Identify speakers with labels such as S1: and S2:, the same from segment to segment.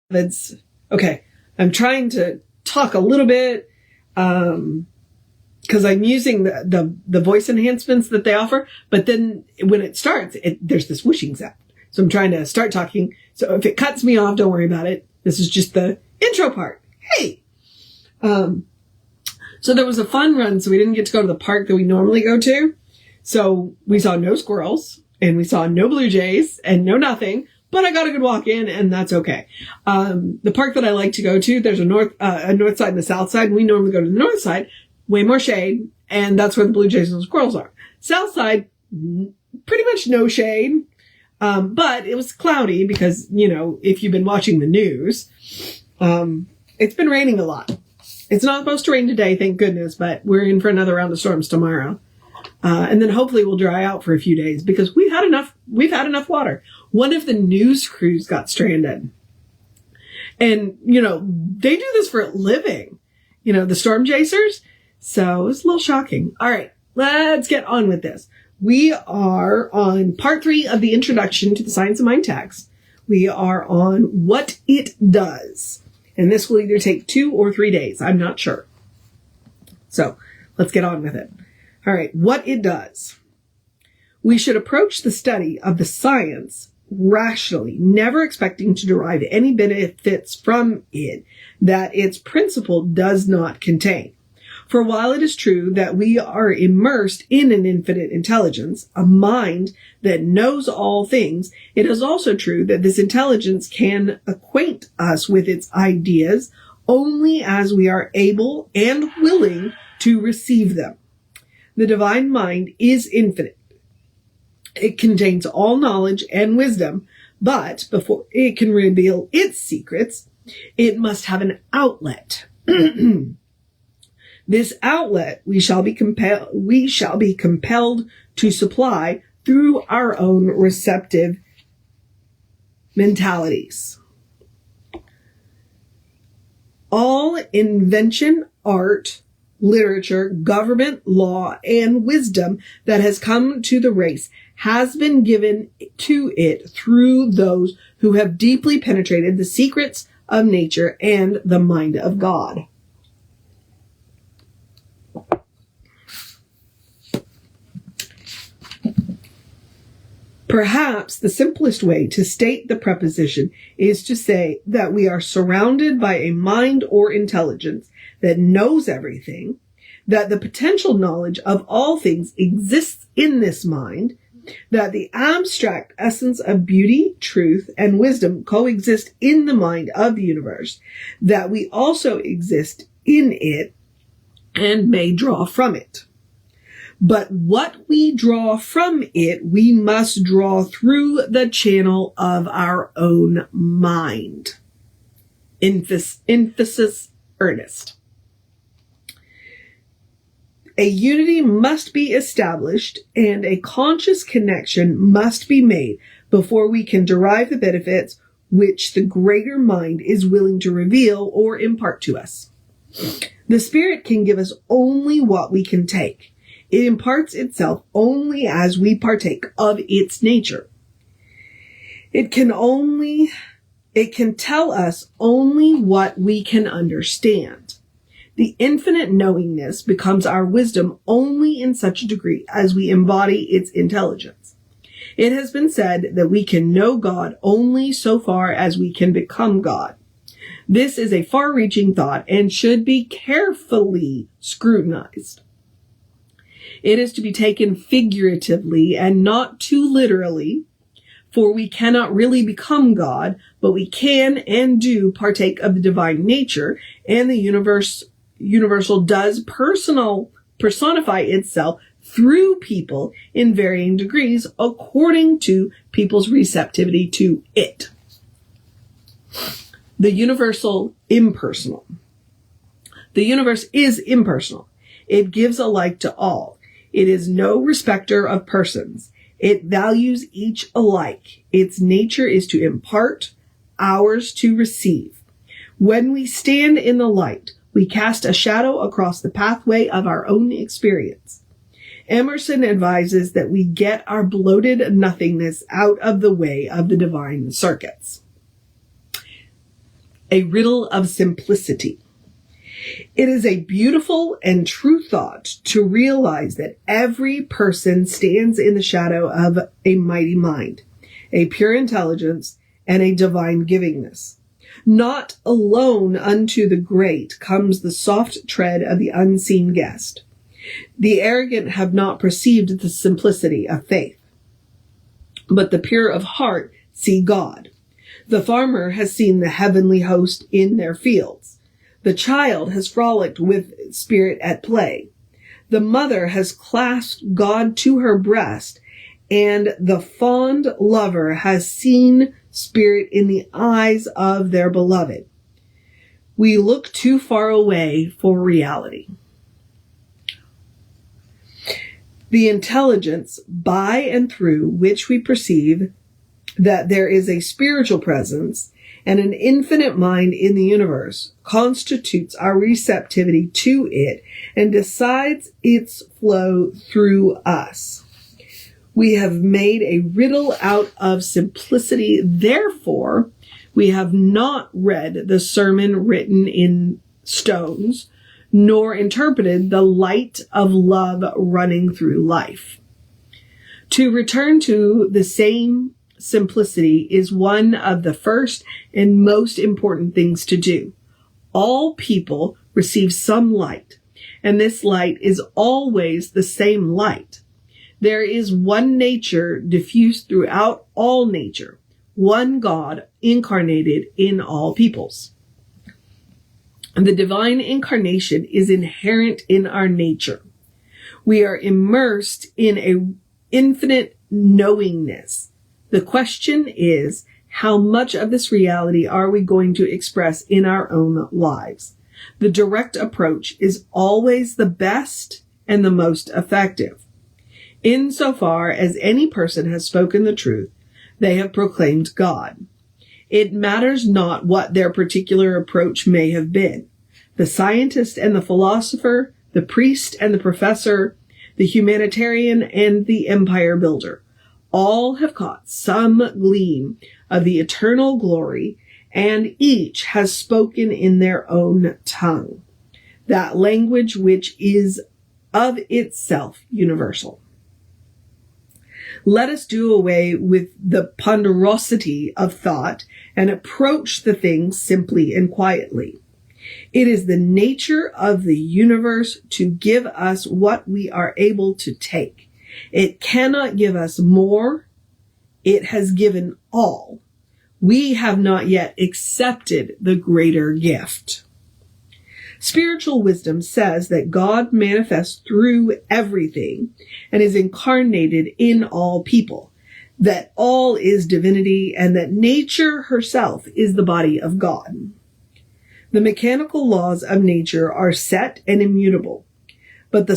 S1: That's okay. I'm trying to talk a little bit because I'm using the voice enhancements that they offer. But then when it starts, there's this whooshing sound. So I'm trying to start talking. So if it cuts me off, don't worry about it. This is just the intro part. Hey. So there was a fun run. So we didn't get to go to the park that we normally go to. So we saw no squirrels and we saw no blue jays and no nothing. But I got a good walk in, and that's okay. The park that I like to go to, there's a north side and a south side. And we normally go to the north side, way more shade, and that's where the blue jays and the squirrels are. South side, pretty much no shade, but it was cloudy because, if you've been watching the news, it's been raining a lot. It's not supposed to rain today, thank goodness, but we're in for another round of storms tomorrow. And then hopefully we'll dry out for a few days because we've had enough water. One of the news crews got stranded. And, they do this for a living, the storm chasers. So it's a little shocking. All right, let's get on with this. We are on part 3 of the introduction to the Science of Mind text. We are on what it does. And this will either take 2 or 3 days. I'm not sure. So let's get on with it. All right, what it does. We should approach the study of the science rationally, never expecting to derive any benefits from it that its principle does not contain. For while it is true that we are immersed in an infinite intelligence, a mind that knows all things, it is also true that this intelligence can acquaint us with its ideas only as we are able and willing to receive them. The divine mind is infinite. It contains all knowledge and wisdom, but before it can reveal its secrets, it must have an outlet. This outlet we shall be compelled to supply through our own receptive mentalities. All invention, art, literature, government, law, and wisdom that has come to the race has been given to it through those who have deeply penetrated the secrets of nature and the mind of God. Perhaps the simplest way to state the proposition is to say that we are surrounded by a mind or intelligence that knows everything, that the potential knowledge of all things exists in this mind, that the abstract essence of beauty, truth, and wisdom coexist in the mind of the universe, that we also exist in it and may draw from it. But what we draw from it, we must draw through the channel of our own mind. Emphasis earnest. A unity must be established and a conscious connection must be made before we can derive the benefits which the greater mind is willing to reveal or impart to us. The Spirit can give us only what we can take. It imparts itself only as we partake of its nature. It can tell us only what we can understand. The infinite knowingness becomes our wisdom only in such a degree as we embody its intelligence. It has been said that we can know God only so far as we can become God. This is a far-reaching thought and should be carefully scrutinized. It is to be taken figuratively and not too literally, for we cannot really become God, but we can and do partake of the divine nature, and the universal does personify itself through people in varying degrees according to people's receptivity to it. The universal impersonal. The universe is impersonal. It gives alike to all. It is no respecter of persons. It values each alike. Its nature is to impart, ours to receive. When we stand in the light, we cast a shadow across the pathway of our own experience. Emerson advises that we get our bloated nothingness out of the way of the divine circuits. A riddle of simplicity. It is a beautiful and true thought to realize that every person stands in the shadow of a mighty mind, a pure intelligence, and a divine givingness. Not alone unto the great comes the soft tread of the unseen guest. The arrogant have not perceived the simplicity of faith, but the pure of heart see God. The farmer has seen the heavenly host in their fields. The child has frolicked with spirit at play. The mother has clasped God to her breast, and the fond lover has seen spirit in the eyes of their beloved. We look too far away for reality. The intelligence by and through which we perceive that there is a spiritual presence and an infinite mind in the universe constitutes our receptivity to it and decides its flow through us. We have made a riddle out of simplicity. Therefore, we have not read the sermon written in stones, nor interpreted the light of love running through life. To return to the same simplicity is one of the first and most important things to do. All people receive some light, and this light is always the same light. There is one nature diffused throughout all nature, one God incarnated in all peoples. The divine incarnation is inherent in our nature. We are immersed in an infinite knowingness. The question is, how much of this reality are we going to express in our own lives? The direct approach is always the best and the most effective. Insofar as any person has spoken the truth, they have proclaimed God. It matters not what their particular approach may have been. The scientist and the philosopher, the priest and the professor, the humanitarian and the empire builder, all have caught some gleam of the eternal glory, and each has spoken in their own tongue, that language which is of itself universal. Let us do away with the ponderosity of thought and approach the things simply and quietly. It is the nature of the universe to give us what we are able to take. It cannot give us more. It has given all. We have not yet accepted the greater gift. Spiritual wisdom says that God manifests through everything and is incarnated in all people, that all is divinity, and that nature herself is the body of God. The mechanical laws of nature are set and immutable, but the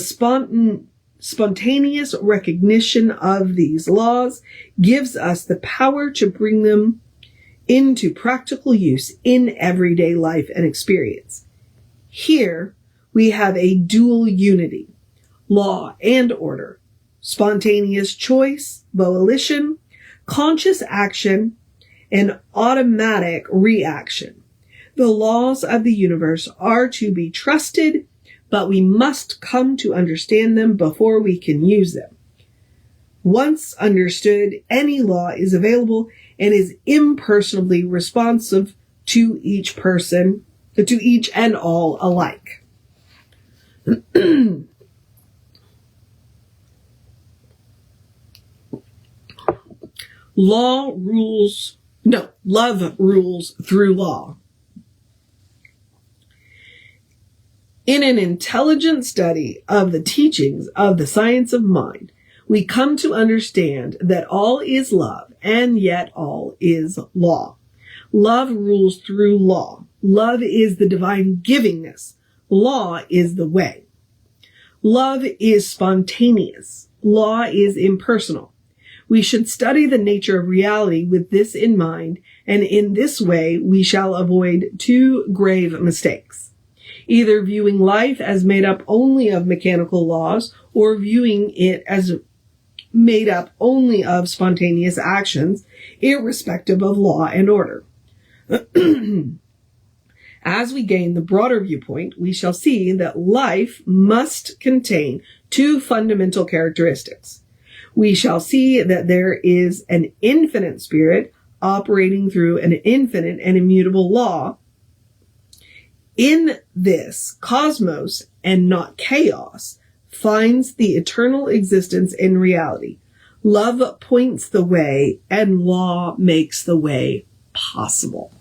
S1: spontaneous recognition of these laws gives us the power to bring them into practical use in everyday life and experience. Here we have a dual unity, law and order, spontaneous choice, volition, conscious action, and automatic reaction. The laws of the universe are to be trusted, but we must come to understand them before we can use them. Once understood, any law is available and is impersonally responsive to each person, to each and all alike. Love rules through law. In an intelligent study of the teachings of the science of mind, we come to understand that all is love, and yet all is law. Love rules through law. Love is the divine givingness. Law is the way. Love is spontaneous. Law is impersonal. We should study the nature of reality with this in mind, and in this way we shall avoid two grave mistakes. Either viewing life as made up only of mechanical laws, or viewing it as made up only of spontaneous actions, irrespective of law and order. As we gain the broader viewpoint, we shall see that life must contain two fundamental characteristics. We shall see that there is an infinite spirit operating through an infinite and immutable law. In this cosmos and not chaos finds the eternal existence in reality. Love points the way and law makes the way possible.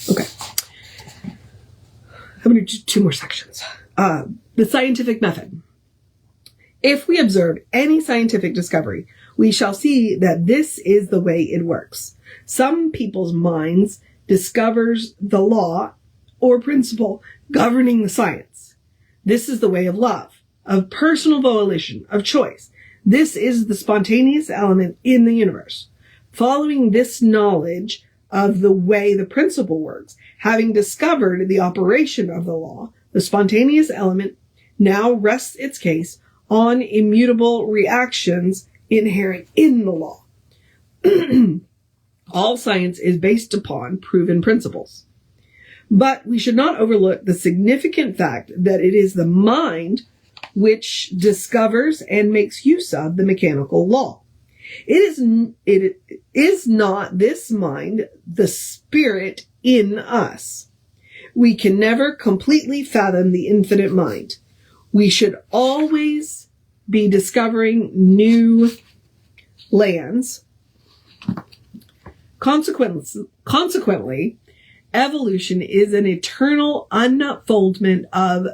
S1: Okay. I'm going to do two more sections. The scientific method. If we observe any scientific discovery, we shall see that this is the way it works. Some people's minds discovers the law or principle governing the science. This is the way of love, of personal volition, of choice. This is the spontaneous element in the universe. Following this knowledge of the way the principle works, having discovered the operation of the law, the spontaneous element now rests its case on immutable reactions inherent in the law. All science is based upon proven principles. But we should not overlook the significant fact that it is the mind which discovers and makes use of the mechanical law. It is not this mind, the spirit in us. We can never completely fathom the infinite mind. We should always be discovering new lands. Consequently, evolution is an eternal unfoldment of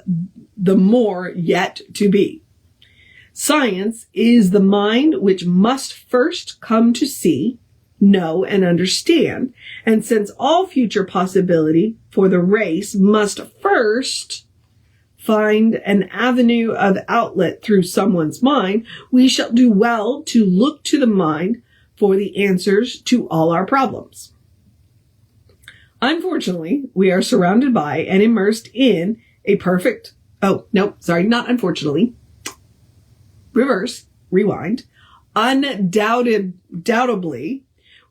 S1: the more yet to be. Science is the mind which must first come to see, know, and understand, and since all future possibility for the race must first find an avenue of outlet through someone's mind, we shall do well to look to the mind for the answers to all our problems. Unfortunately, we are surrounded by and immersed in a perfect, undoubtedly,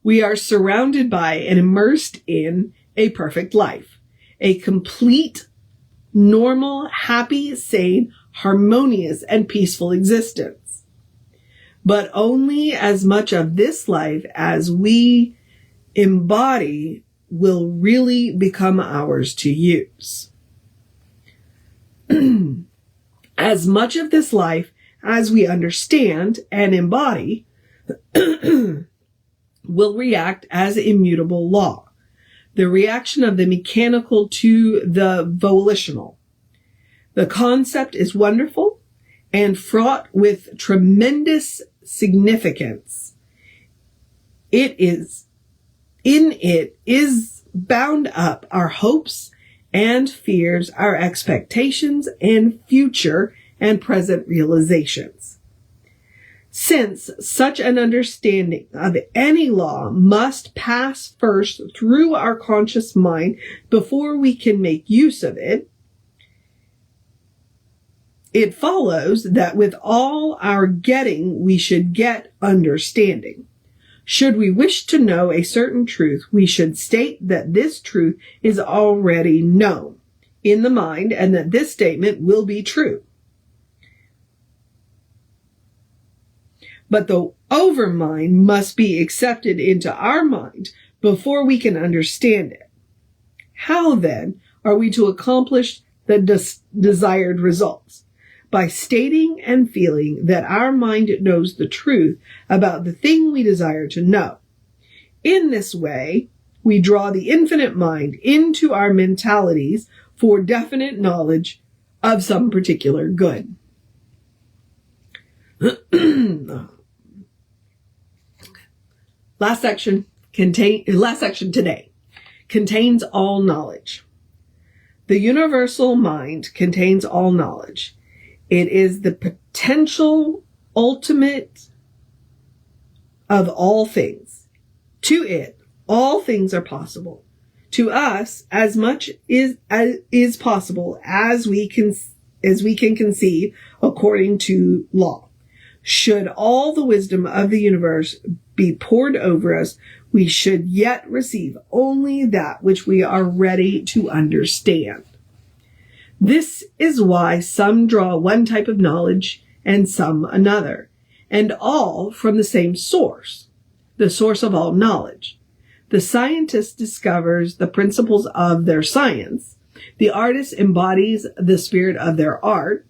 S1: we are surrounded by and immersed in a perfect life, a complete, normal, happy, sane, harmonious, and peaceful existence. But only as much of this life as we embody will really become ours to use. As much of this life as we understand and embody will react as immutable law, the reaction of the mechanical to the volitional. The concept is wonderful and fraught with tremendous significance. In it is bound up our hopes and fears, our expectations and future and present realizations. Since such an understanding of any law must pass first through our conscious mind before we can make use of it, it follows that with all our getting, we should get understanding. Should we wish to know a certain truth, we should state that this truth is already known in the mind and that this statement will be true. But the overmind must be accepted into our mind before we can understand it. How then are we to accomplish the desired results? By stating and feeling that our mind knows the truth about the thing we desire to know. In this way, we draw the infinite mind into our mentalities for definite knowledge of some particular good. Last section today contains all knowledge. The universal mind contains all knowledge. It is the potential ultimate of all things. To it, all things are possible. To us, as much is possible as we can conceive according to law. Should all the wisdom of the universe be poured over us, we should yet receive only that which we are ready to understand. This is why some draw one type of knowledge and some another, and all from the same source, the source of all knowledge. The scientist discovers the principles of their science. The artist embodies the spirit of their art.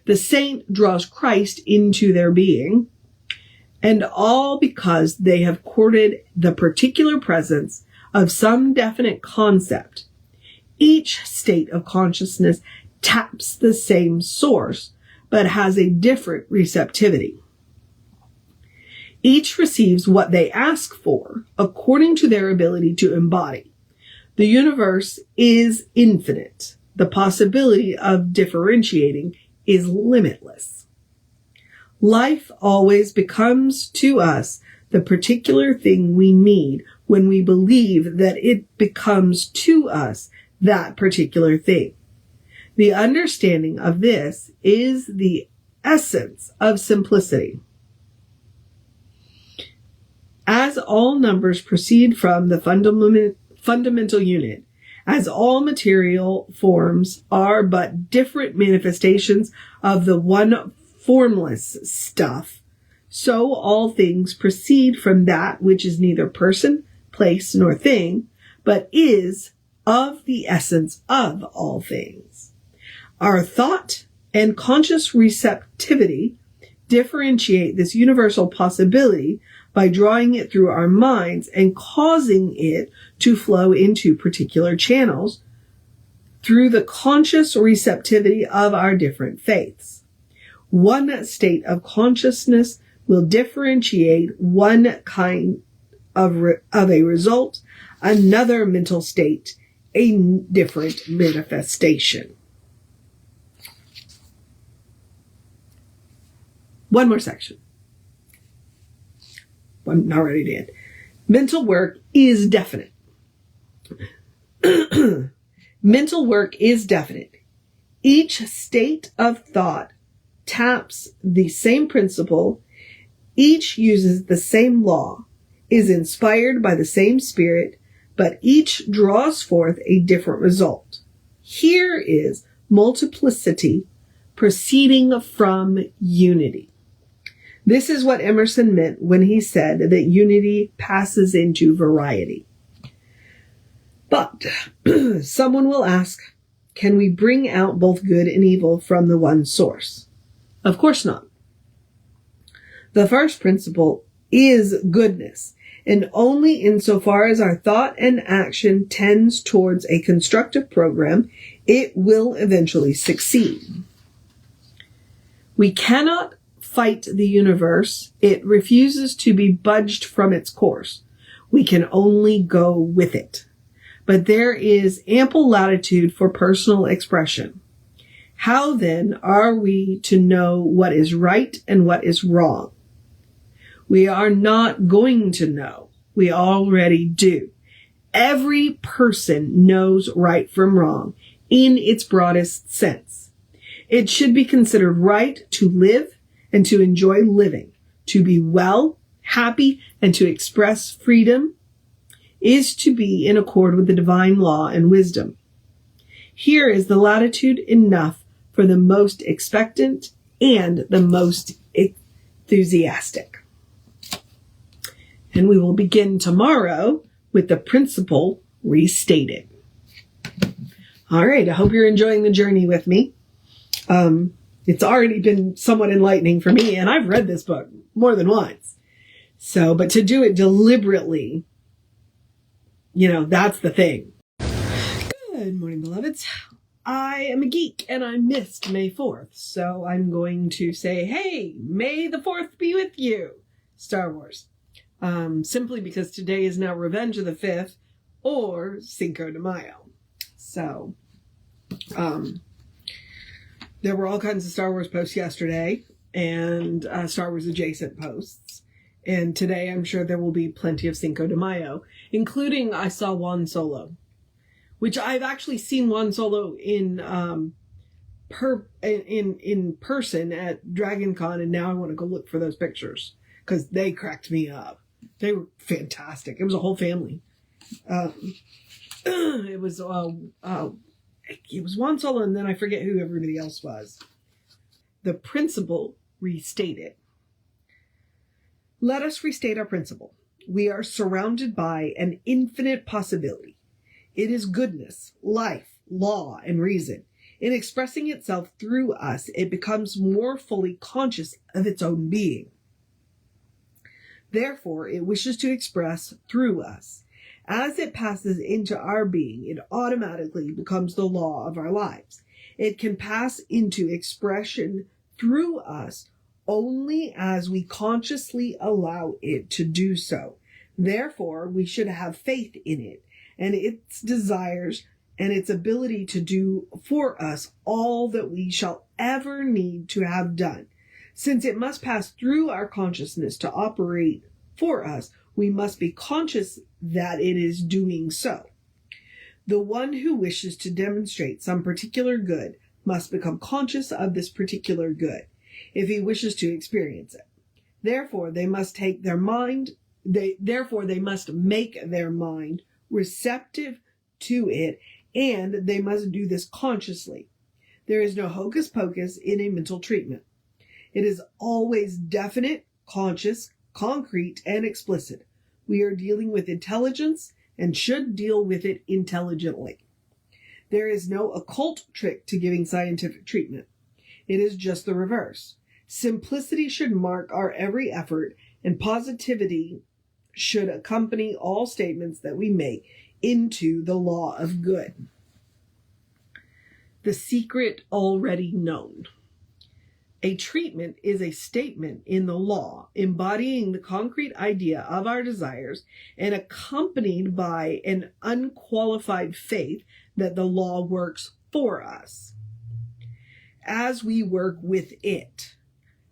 S1: The saint draws Christ into their being. And all because they have courted the particular presence of some definite concept. Each state of consciousness taps the same source, but has a different receptivity. Each receives what they ask for according to their ability to embody. The universe is infinite. The possibility of differentiating is limitless. Life always becomes to us the particular thing we need when we believe that it becomes to us that particular thing. The understanding of this is the essence of simplicity. As all numbers proceed from the fundamental unit, as all material forms are but different manifestations of the one formless stuff, so all things proceed from that which is neither person, place, nor thing, but is of the essence of all things. Our thought and conscious receptivity differentiate this universal possibility by drawing it through our minds and causing it to flow into particular channels through the conscious receptivity of our different faiths. One state of consciousness will differentiate one kind of a result, another mental state, a different manifestation. One more section. I'm already did. Mental work is definite. Mental work is definite. Each state of thought taps the same principle. Each uses the same law, is inspired by the same spirit, but each draws forth a different result. Here is multiplicity proceeding from unity. This is what Emerson meant when he said that unity passes into variety. But someone will ask, can we bring out both good and evil from the one source? Of course not. The first principle is goodness, and only insofar as our thought and action tends towards a constructive program, it will eventually succeed. We cannot fight the universe. It refuses to be budged from its course. We can only go with it. But there is ample latitude for personal expression. How then are we to know what is right and what is wrong? We are not going to know. We already do. Every person knows right from wrong in its broadest sense. It should be considered right to live and to enjoy living, to be well, happy, and to express freedom is to be in accord with the divine law and wisdom. Here is the latitude enough for the most expectant and the most enthusiastic. And we will begin tomorrow with the principle restated. All right, I hope you're enjoying the journey with me. It's already been somewhat enlightening for me, and I've read this book more than once. So, but to do it deliberately, that's the thing. Good morning, beloveds. I am a geek, and I missed May 4th, so I'm going to say, hey, May the 4th be with you, Star Wars. Simply because today is now Revenge of the 5th, or Cinco de Mayo. So, there were all kinds of Star Wars posts yesterday and Star Wars adjacent posts. And today I'm sure there will be plenty of Cinco de Mayo, including I saw Juan Solo, which I've actually seen Juan Solo in in person at DragonCon, and now I want to go look for those pictures because they cracked me up. They were fantastic. It was a whole family. It was Juan Solo, and then I forget who everybody else was. The principle restated. Let us restate our principle. We are surrounded by an infinite possibility. It is goodness, life, law, and reason. In expressing itself through us, it becomes more fully conscious of its own being. Therefore, it wishes to express through us. As it passes into our being, it automatically becomes the law of our lives. It can pass into expression through us only as we consciously allow it to do so. Therefore, we should have faith in it and its desires and its ability to do for us all that we shall ever need to have done. Since it must pass through our consciousness to operate for us, we must be conscious that it is doing so. The one who wishes to demonstrate some particular good must become conscious of this particular good, if he wishes to experience it. Therefore, they must make their mind receptive to it, and they must do this consciously. There is no hocus pocus in a mental treatment. It is always definite, conscious, concrete, and explicit. We are dealing with intelligence and should deal with it intelligently. There is no occult trick to giving scientific treatment. It is just the reverse. Simplicity should mark our every effort, and positivity should accompany all statements that we make into the law of good. The secret already known. A treatment is a statement in the law embodying the concrete idea of our desires and accompanied by an unqualified faith that the law works for us as we work with it.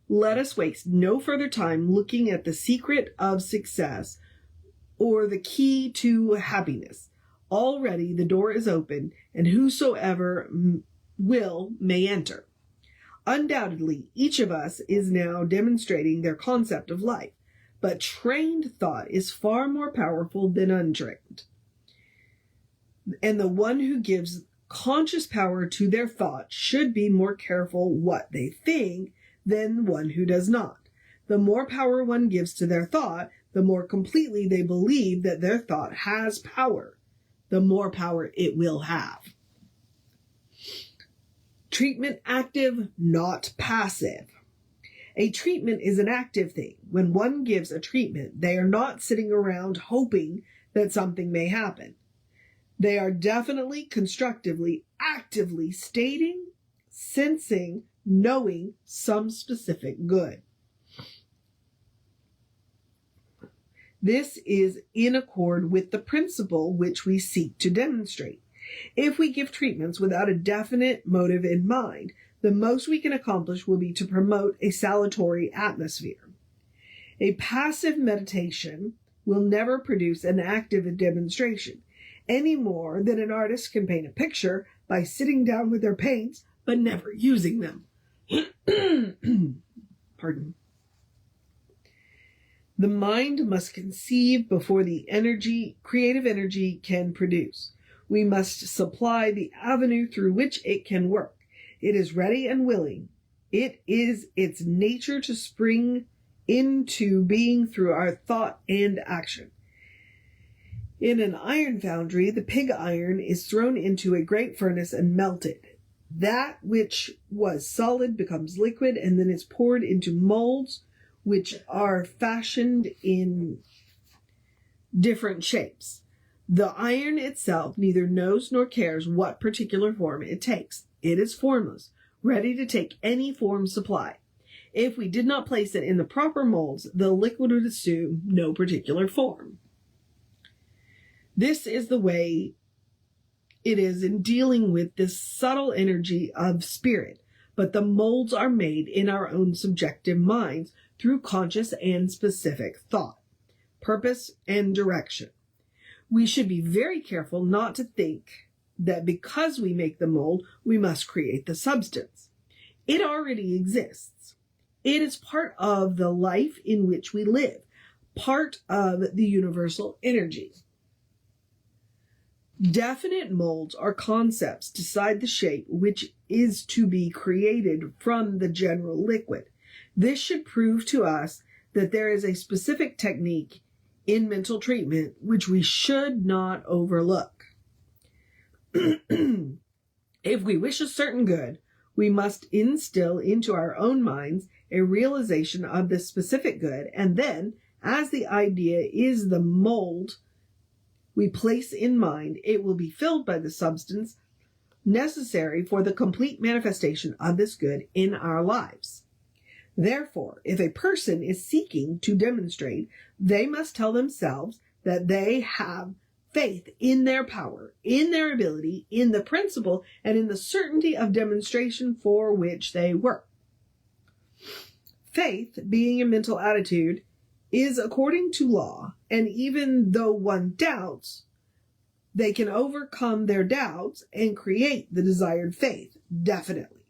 S1: Let us waste no further time looking at the secret of success or the key to happiness. Already the door is open, and whosoever will may enter. Undoubtedly, each of us is now demonstrating their concept of life, but trained thought is far more powerful than untrained. And the one who gives conscious power to their thought should be more careful what they think than one who does not. The more power one gives to their thought, the more completely they believe that their thought has power, the more power it will have. Treatment active, not passive. A treatment is an active thing. When one gives a treatment, they are not sitting around hoping that something may happen. They are definitely, constructively, actively stating, sensing, knowing some specific good. This is in accord with the principle which we seek to demonstrate. If we give treatments without a definite motive in mind, the most we can accomplish will be to promote a salutary atmosphere. A passive meditation will never produce an active demonstration, any more than an artist can paint a picture by sitting down with their paints but never using them. Pardon. The mind must conceive before the creative energy can produce. We must supply the avenue through which it can work. It is ready and willing. It is its nature to spring into being through our thought and action. In an iron foundry, the pig iron is thrown into a great furnace and melted. That which was solid becomes liquid and then is poured into molds which are fashioned in different shapes. The iron itself neither knows nor cares what particular form it takes. It is formless, ready to take any form supplied. If we did not place it in the proper molds, the liquid would assume no particular form. This is the way it is in dealing with this subtle energy of spirit, but the molds are made in our own subjective minds through conscious and specific thought, purpose, and direction. We should be very careful not to think that because we make the mold, we must create the substance. It already exists. It is part of the life in which we live, part of the universal energy. Definite molds or concepts decide the shape which is to be created from the general liquid. This should prove to us that there is a specific technique in mental treatment which we should not overlook. If we wish a certain good, we must instill into our own minds a realization of this specific good, and then, as the idea is the mold we place in mind, it will be filled by the substance necessary for the complete manifestation of this good in our lives. Therefore, if a person is seeking to demonstrate, they must tell themselves that they have faith in their power, in their ability, in the principle, and in the certainty of demonstration for which they work. Faith, being a mental attitude, is according to law, and even though one doubts, they can overcome their doubts and create the desired faith, definitely.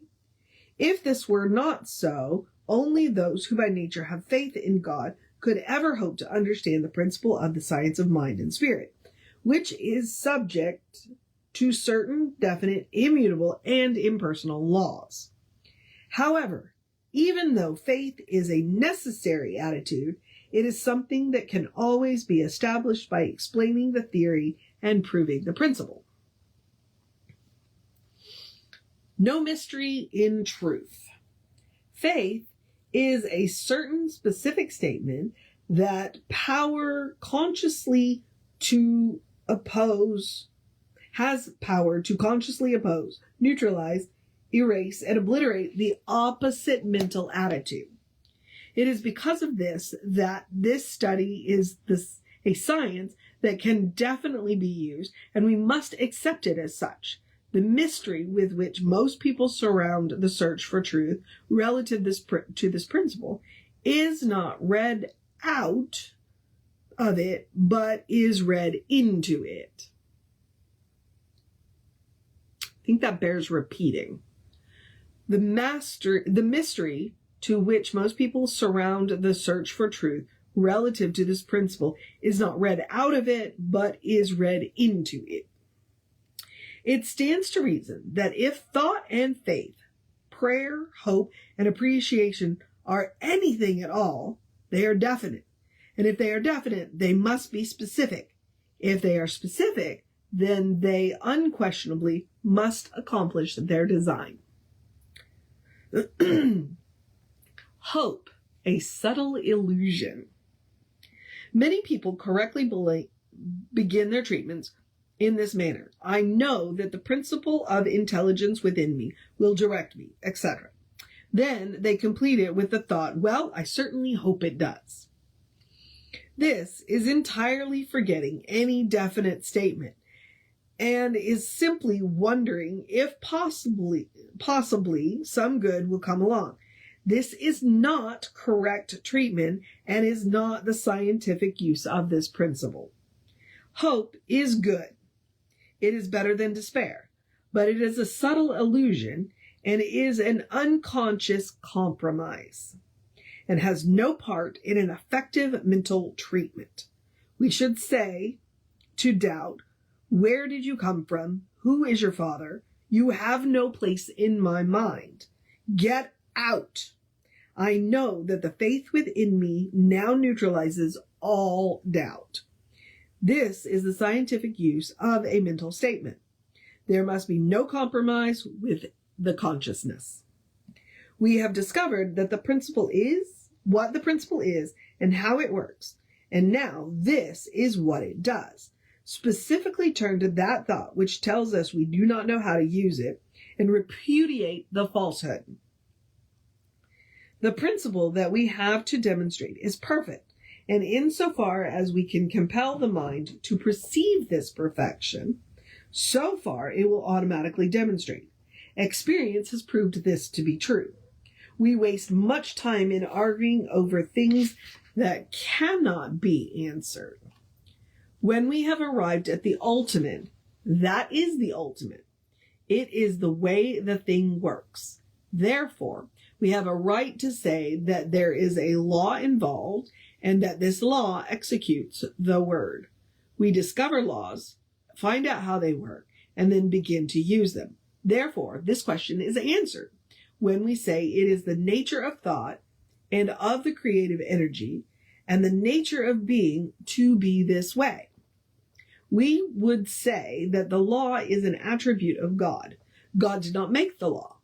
S1: If this were not so, only those who by nature have faith in God could ever hope to understand the principle of the science of mind and spirit, which is subject to certain definite, immutable, and impersonal laws. However, even though faith is a necessary attitude, it is something that can always be established by explaining the theory and proving the principle. No mystery in truth. Faith is a certain specific statement that has power to consciously oppose, neutralize, erase, and obliterate the opposite mental attitude. It is because of this that this study is a science that can definitely be used, and we must accept it as such. The mystery with which most people surround the search for truth relative to this principle is not read out of it, but is read into it. I think that bears repeating. The mystery to which most people surround the search for truth relative to this principle is not read out of it, but is read into it. It stands to reason that if thought and faith, prayer, hope, and appreciation are anything at all, they are definite. And if they are definite, they must be specific. If they are specific, then they unquestionably must accomplish their design. Hope, a subtle illusion. Many people correctly begin their treatments in this manner. I know that the principle of intelligence within me will direct me, etc. Then they complete it with the thought, well, I certainly hope it does. This is entirely forgetting any definite statement and is simply wondering if possibly some good will come along. This is not correct treatment and is not the scientific use of this principle. Hope is good. It is better than despair, but it is a subtle illusion and is an unconscious compromise and has no part in an effective mental treatment. We should say to doubt, where did you come from? Who is your father? You have no place in my mind. Get out. I know that the faith within me now neutralizes all doubt. This is the scientific use of a mental statement. There must be no compromise with the consciousness. We have discovered that the principle is what the principle is and how it works. And now this is what it does. Specifically turn to that thought which tells us we do not know how to use it and repudiate the falsehood. The principle that we have to demonstrate is perfect, and insofar as we can compel the mind to perceive this perfection, so far it will automatically demonstrate. Experience has proved this to be true. We waste much time in arguing over things that cannot be answered. When we have arrived at the ultimate, That is the ultimate. It is the way the thing works. Therefore, we have a right to say that there is a law involved and that this law executes the word. We discover laws, find out how they work, and then begin to use them. Therefore, this question is answered when we say it is the nature of thought and of the creative energy and the nature of being to be this way. We would say that the law is an attribute of God. God did not make the law.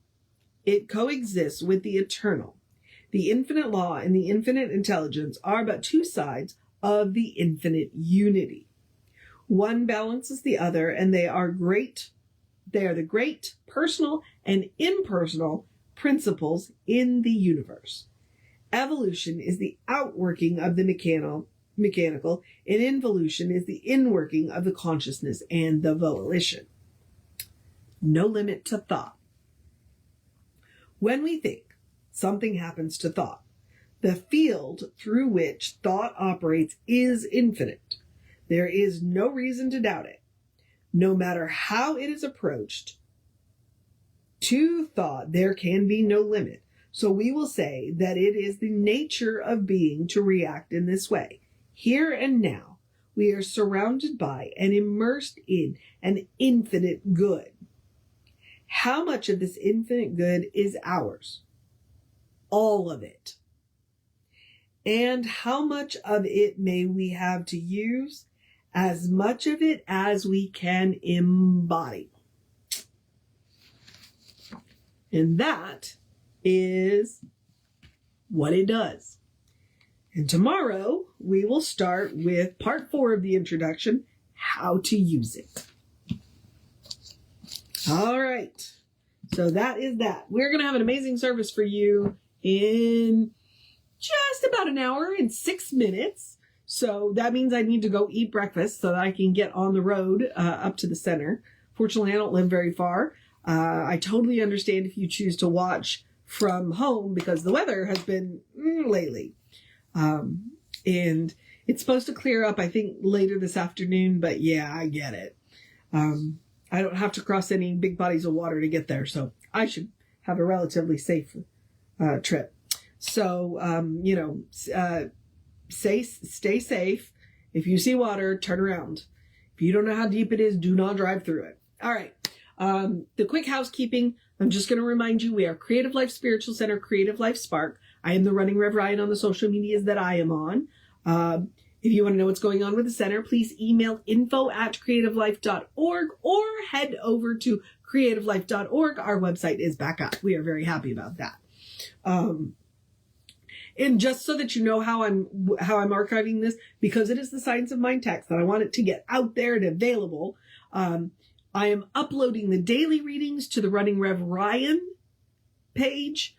S1: It coexists with the eternal. The infinite law and the infinite intelligence are but two sides of the infinite unity. One balances the other, and they are the great personal and impersonal principles in the universe. Evolution is the outworking of the mechanical, and involution is the inworking of the consciousness and the volition. No limit to thought. When we think, something happens to thought. The field through which thought operates is infinite. There is no reason to doubt it. No matter how it is approached, to thought there can be no limit. So we will say that it is the nature of being to react in this way. Here and now, we are surrounded by and immersed in an infinite good. How much of this infinite good is ours? All of it. And how much of it may we have to use? As much of it as we can embody. And that is what it does. And tomorrow we will start with part 4 of the introduction, how to use it. All right. So that is that. We're going to have an amazing service for you in just about an hour and 6 minutes. So that means I need to go eat breakfast so that I can get on the road up to the center. Fortunately, I don't live very far. I totally understand if you choose to watch from home because the weather has been lately. And it's supposed to clear up, I think, later this afternoon. But yeah, I get it. I don't have to cross any big bodies of water to get there. So I should have a relatively safe trip. So, stay safe. If you see water, turn around. If you don't know how deep it is, do not drive through it. All right. The quick housekeeping. I'm just going to remind you, we are Creative Life Spiritual Center, Creative Life Spark. I am the running Rev Ryan on the social medias that I am on. If you want to know what's going on with the center, please email info@creativelife.org or head over to creativelife.org. Our website is back up. We are very happy about that. And just so that you know how I'm archiving this, because it is the Science of Mind text that I want it to get out there and available. I am uploading the daily readings to the Running Rev Ryan page.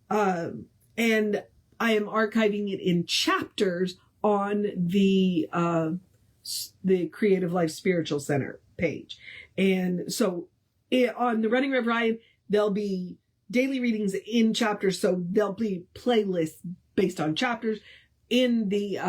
S1: And I am archiving it in chapters on the Creative Life Spiritual Center page. And so on the Running Rev Ryan, there'll be daily readings in chapters. So there'll be playlists based on chapters. In the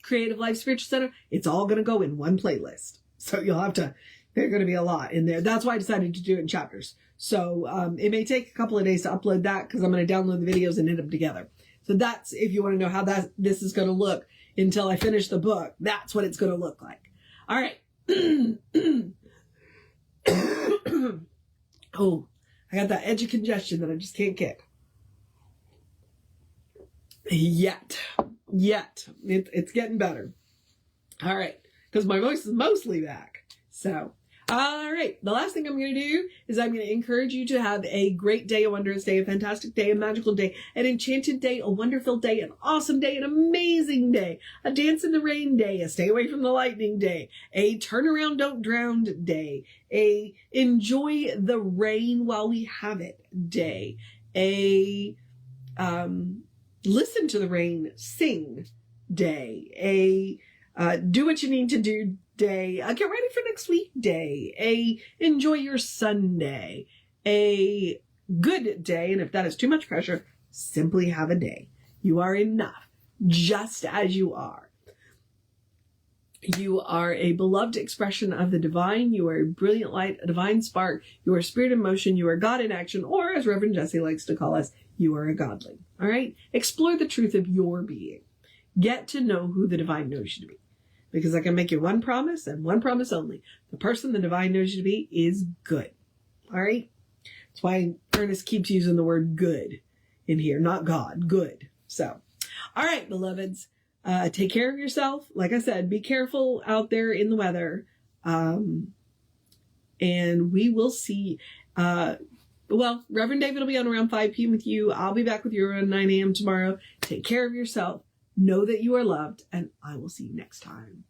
S1: Creative Life Spiritual Center, it's all going to go in one playlist. So there are going to be a lot in there. That's why I decided to do it in chapters. So it may take a couple of days to upload that because I'm going to download the videos and knit them together. So that's, if you want to know how this is going to look until I finish the book, that's what it's going to look like. All right. Oh, I got that edge of congestion that I just can't kick. Yet. It's getting better. All right. Because my voice is mostly back. So, all right. The last thing I'm going to do is I'm going to encourage you to have a great day, a wondrous day, a fantastic day, a magical day, an enchanted day, a wonderful day, an awesome day, an amazing day, a dance in the rain day, a stay away from the lightning day, a turn around, don't drown day, a enjoy the rain while we have it day, a listen to the rain sing day, a do what you need to do day, get ready for next week day, a enjoy your Sunday, a good day, and if that is too much pressure, simply have a day. You are enough, just as you are. You are a beloved expression of the divine. You are a brilliant light, a divine spark. You are spirit in motion. You are God in action. Or, as Reverend Jesse likes to call us, you are a godling. All right? Explore the truth of your being. Get to know who the divine knows you to be. Because I can make you one promise and one promise only. The person the divine knows you to be is good. All right? That's why Ernest keeps using the word good in here, not God, good. So, all right, beloveds, take care of yourself. Like I said, be careful out there in the weather. And we will see, Reverend David will be on around 5 p.m. with you. I'll be back with you around 9 a.m. tomorrow. Take care of yourself. Know that you are loved, and I will see you next time.